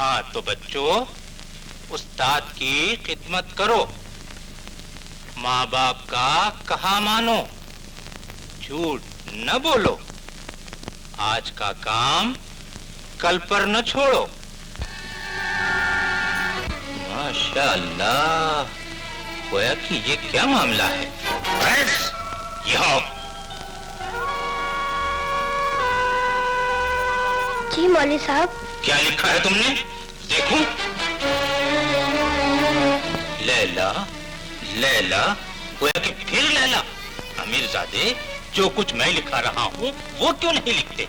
हाँ तो बच्चों, उस्ताद की खिदमत करो, माँ बाप का कहा मानो, झूठ न बोलो, आज का काम कल पर न छोड़ो। माशाअल्लाह, गोया कि ये क्या मामला है? बस यहाँ जी मौलवी साहब। क्या लिखा है तुमने? देखो। लैला लैला, गोया कि फिर लैला। अमीरजादे, जो कुछ मैं लिखा रहा हूँ वो क्यों नहीं लिखते?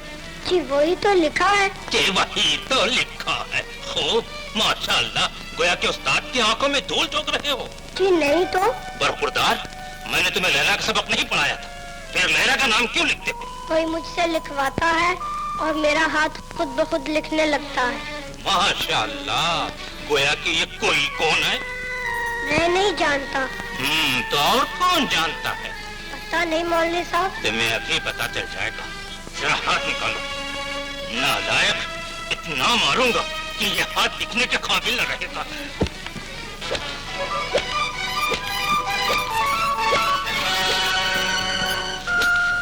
जी वही तो लिखा है। जी वही तो लिखा है। खूब, माशाअल्लाह, गोया कि उस्ताद की आंखों में धूल झोंक रहे हो। जी नहीं तो। बरखुरदार, मैंने तुम्हें लैला का सबक नहीं पढ़ाया था, फिर लैला का नाम क्यों लिखते हो? कोई मुझसे लिखवाता है और मेरा हाथ खुद ब खुद लिखने लगता है। माशाअल्लाह, गोया कि ये कोई कौन है? मैं नहीं जानता। तो और कौन जानता है? पता नहीं मौलवी साहब। तुम्हें अभी पता चल जाएगा। जरा हाथ निकालो। नालायक, इतना मारूंगा कि ये हाथ दिखने के काबिल न रहेगा।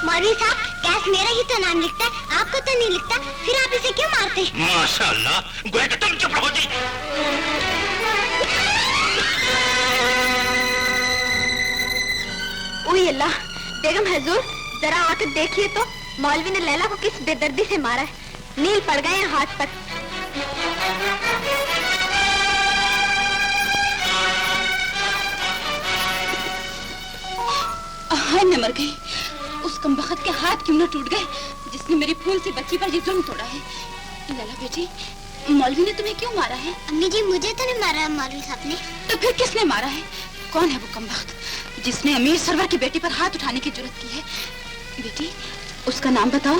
मौलवी साहब, गैस मेरा ही तो नाम लिखता है, आपका तो नहीं लिखता, फिर आप इसे क्यों मारते? माशाअल्लाह, गोया कि तुम चुप रहो जी। ओए अल्लाह, बेगम हजूर, जरा आकर देखिए तो मौलवी ने लैला को किस बेदर्दी से मारा है। नील पड़ गए हैं हाथ पर। हाय मैं मर गई। उस कमबख्त के हाथ क्यों न टूट गए जिसने मेरी फूल सी बच्ची पर ये जुल्म तोड़ा है। लैला बेटी, मौलवी ने तुम्हें क्यों मारा है? अम्मी जी, मुझे तो नहीं मारा मौलवी साहब ने। तो फिर किसने मारा है? कौन है वो कमबख्त जिसने अमीर सरवर की बेटी पर हाथ उठाने की जुर्रत की है? बेटी, उसका नाम बताओ।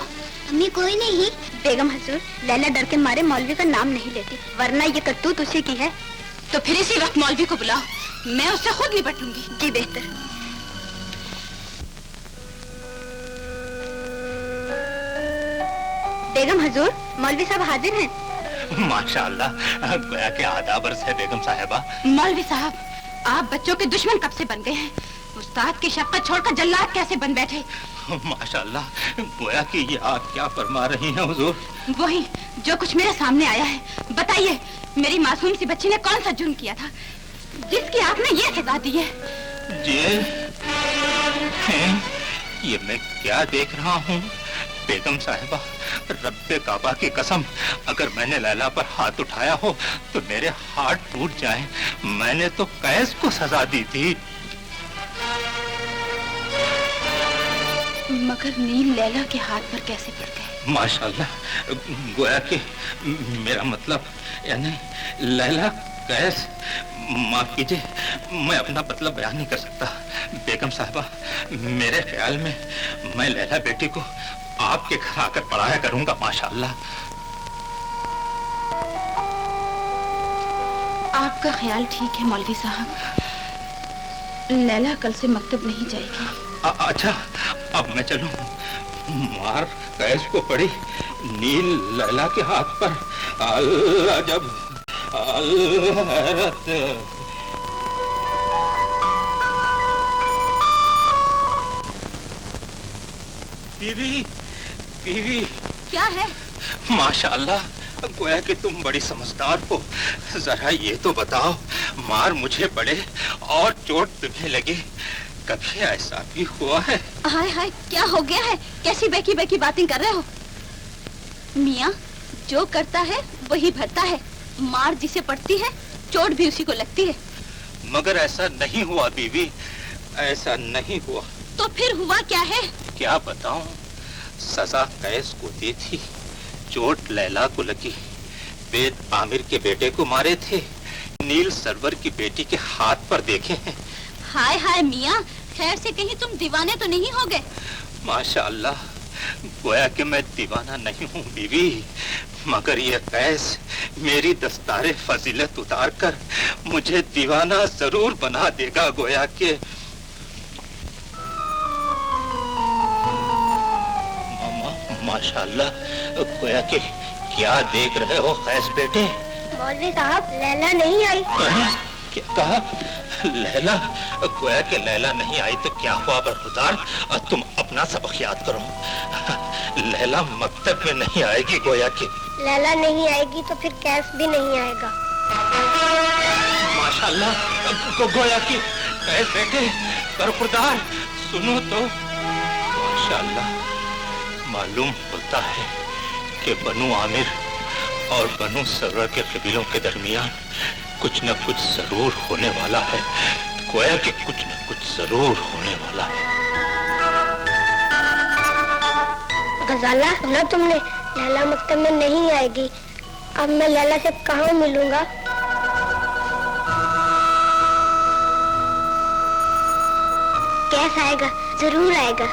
अम्मी कोई नहीं। बेगम हजूर, लैला डर के मारे मौलवी का नाम नहीं लेती, वरना ये करतूत उसी की है। तो फिर इसी वक्त मौलवी को बुलाओ, मैं उससे खुद निपट लूंगी। जी बेहतर। बेगम हजूर, मौलवी साहब हाजिर हैं। माशाअल्लाह, गोया के आदाब अर्ज़ है बेगम साहिबा। मौलवी साहब, आप बच्चों के दुश्मन कब से बन गए हैं? उस्ताद की शफ़क़त छोड़कर जल्लाद कैसे बन बैठे? माशाअल्लाह, गोया कि ये आप क्या फरमा रही हैं हुजूर? वही जो कुछ मेरे सामने आया है। बताइए, मेरी मासूम सी बच्ची ने कौन सा जुर्म किया था जिसकी आपने ये सजा दी है? ये मैं क्या देख रहा हूँ बेगम साहिबा? रब्बे काबा की कसम, अगर मैंने लैला पर हाथ उठाया हो तो मेरे हाथ टूट जाएं। मैंने तो कैस को सजा दी थी। मगर नील लैला के हाथ पर कैसे पड़ गए? माशाअल्लाह, गोया कि मेरा मतलब यानी लैला कैस, माफ कीजिए, मैं अपना मतलब बयान नहीं कर सकता बेगम साहिबा। मेरे ख्याल में मैं लैला बेटी को आपके घर आकर पढ़ाया करूंगा। माशाअल्लाह। आपका ख्याल ठीक है मौलवी साहब। लैला कल से मकतब नहीं जाएगी। अच्छा, अब मैं चलूं? मार कैस को पड़ी नील लैला के हाथ पर। अल्लाह जब अल्लाह। बीवी, बीवी। क्या है? माशाअल्लाह, गोया कि तुम बड़ी समझदार हो। जरा ये तो बताओ, मार मुझे पड़े और चोट तुम्हें लगे, कभी ऐसा भी हुआ है? हाय हाय, क्या हो गया है? कैसी बेकी बेकी बातें कर रहे हो? मियाँ, जो करता है वही भरता है। मार जिसे पड़ती है, चोट भी उसी को लगती है। मगर ऐसा नहीं हुआ बीवी, ऐसा नहीं हुआ। तो फिर हुआ क्या है? क्या बताऊं, सजा कैस को दी थी, चोट लैला को लगी। वेद आमिर के बेटे को मारे थे, नील सरवर की बेटी के हाथ पर देखे हैं। हाय हाय मियाँ, खैर से कहीं तुम दीवाने तो नहीं हो गए? माशाअल्लाह, गोया कि मैं दीवाना नहीं हूँ बीवी, मगर ये कैस मेरी दस्तारे फजीलत उतार कर मुझे दीवाना जरूर बना देगा। गोया के माशाअल्लाह, गोया कि क्या देख रहे हो कैस बेटे? मौलवी साहब लैला नहीं आई। क्या कहा? लैला? गोया कि लैला नहीं आई तो क्या हुआ बरखुदार? तुम अपना सबक याद करो। लैला मकतब में नहीं आएगी गोया कि। लैला नहीं आएगी तो फिर कैस भी नहीं आएगा। माशाल्लाह गोया कि कैस बेटे बरखुदार सुनो तो। माशाल्लाह मालूम होता है कि बनु आमिर और बनु सरवर के कबीलों के दरमियान कुछ न कुछ जरूर होने वाला है। गोया कि कुछ न कुछ जरूर होने वाला है। गजाला सुना तुमने? लैला मकतब में नहीं आएगी। अब मैं लैला से कहाँ मिलूंगा? कैसे आएगा? जरूर आएगा।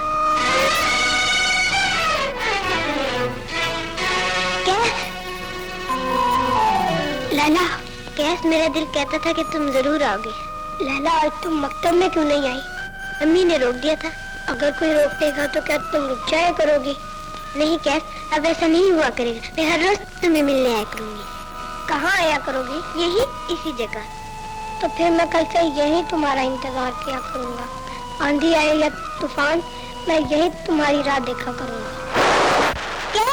क्या? लैला, कैस मेरा दिल कहता था कि तुम जरूर आओगे। लैला आज तुम मकतब में क्यों नहीं आई? अम्मी ने रोक दिया था। अगर कोई रोक देगा तो क्या तुम रुक जाया करोगी? नहीं कैस, अब ऐसा नहीं हुआ करेगा। मैं हर रोज तुम्हें मिलने आया करूंगी। कहाँ आया करोगी? यही इसी जगह। तो फिर मैं कल से यही तुम्हारा इंतजार किया करूंगा। आंधी आए या तूफान, मैं यही तुम्हारी राह देखा करूंगा। क्या?